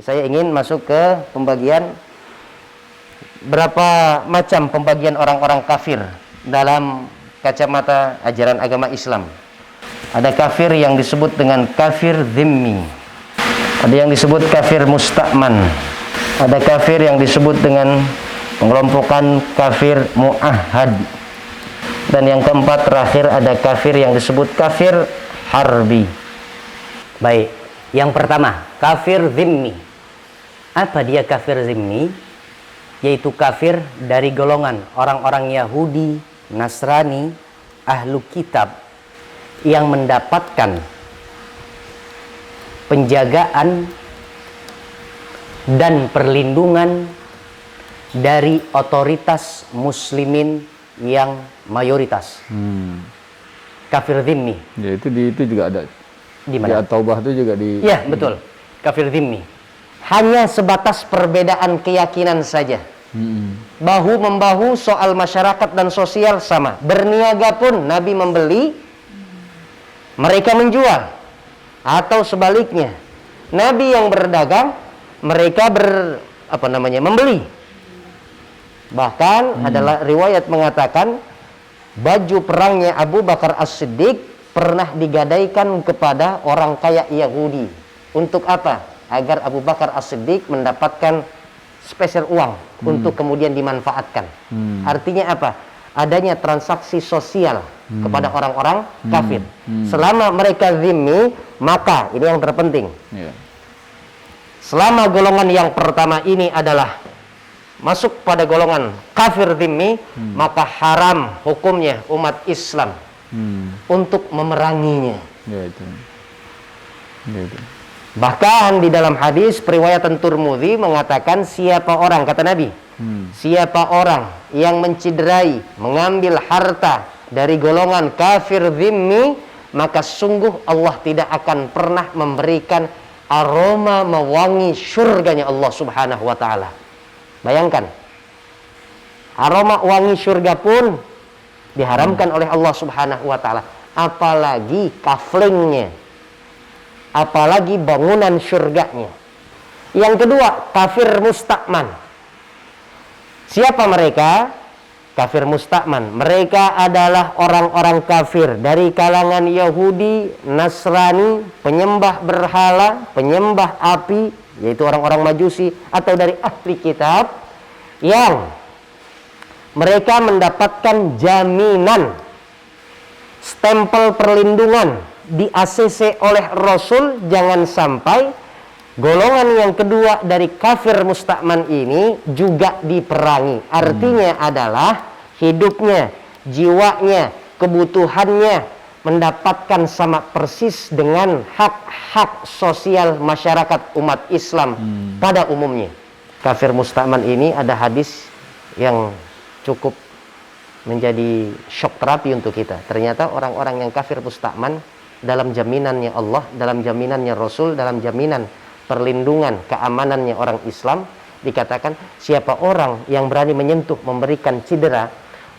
saya ingin masuk ke pembagian berapa macam pembagian orang-orang kafir dalam kacamata ajaran agama Islam. Ada kafir yang disebut dengan kafir dhimmi, ada yang disebut kafir musta'man, ada kafir yang disebut dengan pengelompokan kafir mu'ahad, dan yang keempat terakhir ada kafir yang disebut kafir harbi. Baik, yang pertama kafir dhimmi. Apa dia kafir dhimmi? Yaitu kafir dari golongan orang-orang Yahudi, Nasrani, ahlu kitab yang mendapatkan penjagaan dan perlindungan dari otoritas muslimin yang mayoritas. Kafir dhimmi. Ya, itu juga ada. Di mana? Di At-Taubah itu juga di. Ya, betul. Kafir dhimmi. Hanya sebatas perbedaan keyakinan saja. Bahu membahu soal masyarakat dan sosial sama. Berniaga pun Nabi membeli, mereka menjual, atau sebaliknya. Nabi yang berdagang, mereka membeli. Bahkan adalah riwayat mengatakan baju perangnya Abu Bakar As-Siddiq pernah digadaikan kepada orang kaya Yahudi. Untuk apa? Agar Abu Bakar As-Siddiq mendapatkan spesial uang untuk kemudian dimanfaatkan. Artinya apa? Adanya transaksi sosial kepada orang-orang kafir. Selama mereka zimmi, maka ini yang terpenting. Selama golongan yang pertama ini adalah masuk pada golongan kafir zimmi, maka haram hukumnya umat Islam untuk memeranginya. Bahkan di dalam hadis periwayatan Tirmidzi mengatakan, siapa orang, kata Nabi, siapa orang yang menciderai, mengambil harta dari golongan kafir zimmi, maka sungguh Allah tidak akan pernah memberikan aroma mewangi surganya Allah Subhanahu wa ta'ala. Bayangkan, aroma wangi surga pun diharamkan oleh Allah Subhanahu wa ta'ala. Apalagi kaflingnya, apalagi bangunan surganya. Yang kedua, kafir musta'man. Siapa mereka? Kafir musta'man. Mereka adalah orang-orang kafir dari kalangan Yahudi, Nasrani, penyembah berhala, penyembah api, yaitu orang-orang Majusi, atau dari ahli kitab yang mereka mendapatkan jaminan, stempel perlindungan di ACC oleh Rasul. Jangan sampai golongan yang kedua dari kafir musta'man ini juga diperangi. Artinya adalah hidupnya, jiwanya, kebutuhannya mendapatkan sama persis dengan hak-hak sosial masyarakat umat Islam pada umumnya. Kafir musta'man ini ada hadis yang cukup menjadi shock terapi untuk kita. Ternyata orang-orang yang kafir musta'man dalam jaminannya Allah, dalam jaminannya Rasul, dalam jaminan perlindungan keamanannya orang Islam, dikatakan siapa orang yang berani menyentuh, memberikan cedera,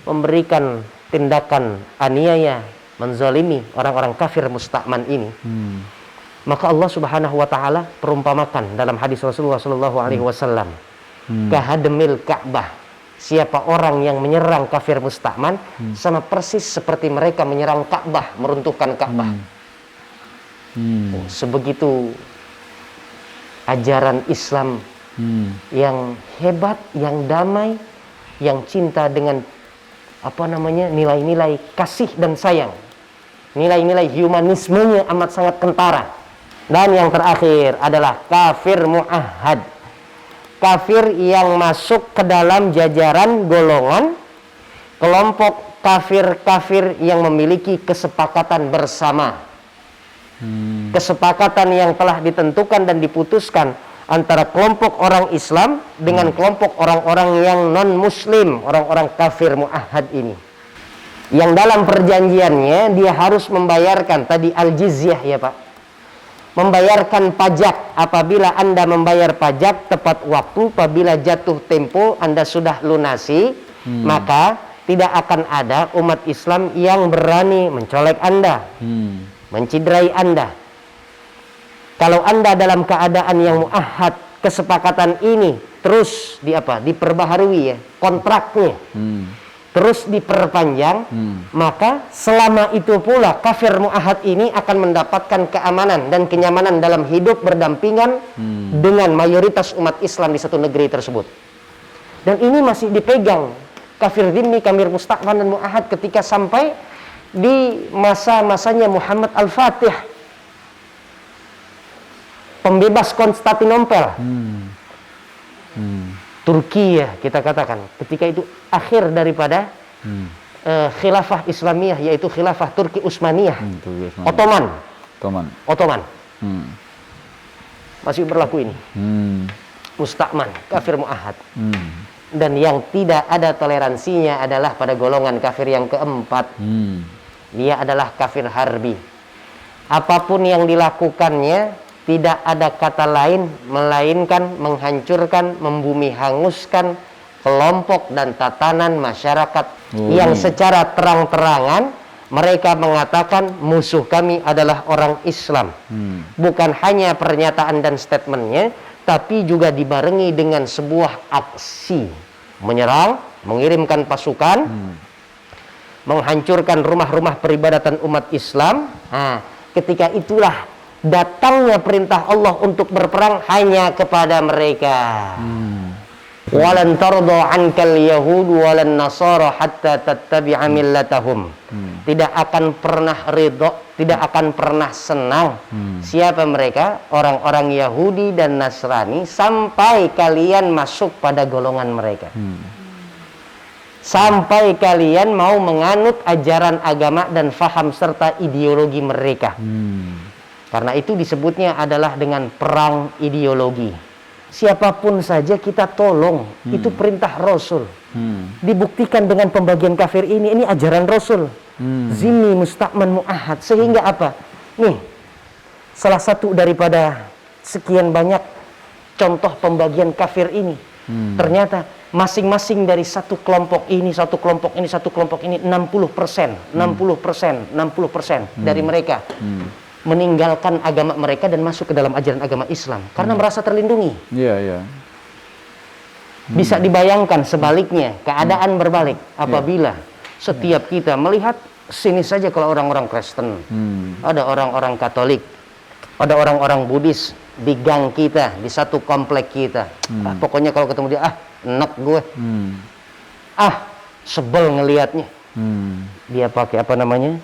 memberikan tindakan aniaya, menzalimi orang-orang kafir musta'man ini, maka Allah Subhanahu wa ta'ala perumpamakan dalam hadis Rasulullah sallallahu alaihi wasallam, kahadmil Ka'bah. Siapa orang yang menyerang kafir musta'man sama persis seperti mereka menyerang Ka'bah, meruntuhkan Ka'bah. Sebegitu ajaran Islam yang hebat, yang damai, yang cinta dengan nilai-nilai kasih dan sayang, nilai-nilai humanismenya amat sangat kentara. Dan yang terakhir adalah kafir mu'ahad, kafir yang masuk ke dalam jajaran golongan kelompok kafir-kafir yang memiliki kesepakatan bersama, kesepakatan yang telah ditentukan dan diputuskan antara kelompok orang Islam dengan kelompok orang-orang yang non-muslim, orang-orang kafir mu'ahad ini, yang dalam perjanjiannya dia harus membayarkan tadi al-jizyah, ya Pak, membayarkan pajak. Apabila Anda membayar pajak tepat waktu, apabila jatuh tempo Anda sudah lunasi, maka tidak akan ada umat Islam yang berani mencolek Anda, menciderai Anda. Kalau Anda dalam keadaan yang muahad, kesepakatan ini terus diperbaharui ya, kontraknya terus diperpanjang, maka selama itu pula kafir muahad ini akan mendapatkan keamanan dan kenyamanan dalam hidup berdampingan dengan mayoritas umat Islam di satu negeri tersebut. Dan ini masih dipegang kafir dhimmi, kafir musta'man dan muahad ketika sampai di masa-masanya Muhammad Al-Fatih, pembebas Konstantinopel, Turki ya kita katakan. Ketika itu akhir daripada khilafah Islamiyah, yaitu khilafah Turki Utsmaniyah, Ottoman. Masih berlaku ini. Musta'man, kafir muahad. Dan yang tidak ada toleransinya adalah pada golongan kafir yang keempat. Dia adalah kafir harbi. Apapun yang dilakukannya tidak ada kata lain melainkan menghancurkan, membumi hanguskan kelompok dan tatanan masyarakat yang secara terang-terangan mereka mengatakan musuh kami adalah orang Islam. Bukan hanya pernyataan dan statementnya, tapi juga dibarengi dengan sebuah aksi menyerang, mengirimkan pasukan, menghancurkan rumah-rumah peribadatan umat Islam. Nah, ketika itulah datangnya perintah Allah untuk berperang hanya kepada mereka. Walan tarda ankal yahud walan nasara hatta tattabi'a millatahum. Tidak akan pernah ridho, tidak akan pernah senang. Siapa mereka? Orang-orang Yahudi dan Nasrani sampai kalian masuk pada golongan mereka. Sampai kalian mau menganut ajaran agama dan faham serta ideologi mereka. Karena itu disebutnya adalah dengan perang ideologi. Siapapun saja kita tolong, itu perintah Rasul. Dibuktikan dengan pembagian kafir ini ajaran Rasul. Zimmi, musta'man, muahad. Sehingga apa? Nih, salah satu daripada sekian banyak contoh pembagian kafir ini. Ternyata masing-masing dari satu kelompok ini, satu kelompok ini, satu kelompok ini 60% dari mereka meninggalkan agama mereka dan masuk ke dalam ajaran agama Islam karena merasa terlindungi. Bisa dibayangkan sebaliknya, keadaan berbalik apabila setiap kita melihat sini saja kalau orang-orang Kristen, ada orang-orang Katolik, ada orang-orang Buddhis di gang kita, di satu komplek kita. Pokoknya kalau ketemu dia, enak gue. Sebel ngelihatnya. Dia pakai apa namanya?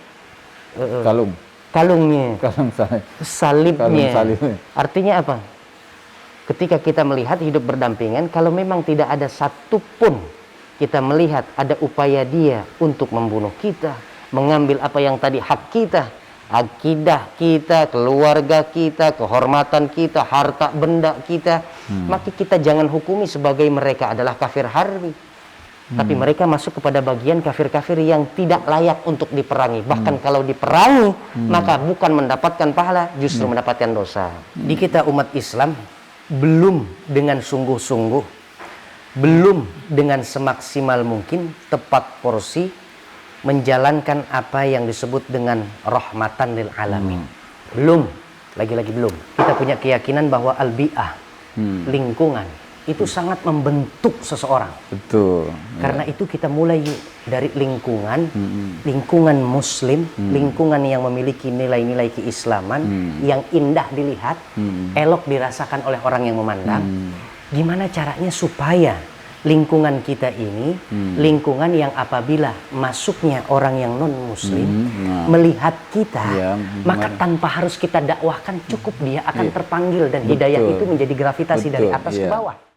Kalungnya, salibnya. Artinya apa? Ketika kita melihat hidup berdampingan, kalau memang tidak ada satupun kita melihat ada upaya dia untuk membunuh kita, mengambil apa yang tadi hak kita, akidah kita, keluarga kita, kehormatan kita, harta benda kita, maka kita jangan hukumi sebagai mereka adalah kafir harbi. Tapi mereka masuk kepada bagian kafir-kafir yang tidak layak untuk diperangi. Bahkan kalau diperangi, maka bukan mendapatkan pahala, justru mendapatkan dosa. Di kita umat Islam, belum dengan sungguh-sungguh, belum dengan semaksimal mungkin, tepat porsi, menjalankan apa yang disebut dengan rahmatan lil alamin. Belum, lagi-lagi belum. Kita punya keyakinan bahwa al-bi'ah, lingkungan, itu sangat membentuk seseorang. Betul. Karena itu kita mulai dari lingkungan, lingkungan muslim, lingkungan yang memiliki nilai-nilai keislaman, yang indah dilihat, elok dirasakan oleh orang yang memandang. Gimana caranya supaya lingkungan kita ini, lingkungan yang apabila masuknya orang yang non-muslim, melihat kita, maka tanpa harus kita dakwahkan, cukup dia akan terpanggil dan hidayah itu menjadi gravitasi dari atas ke bawah.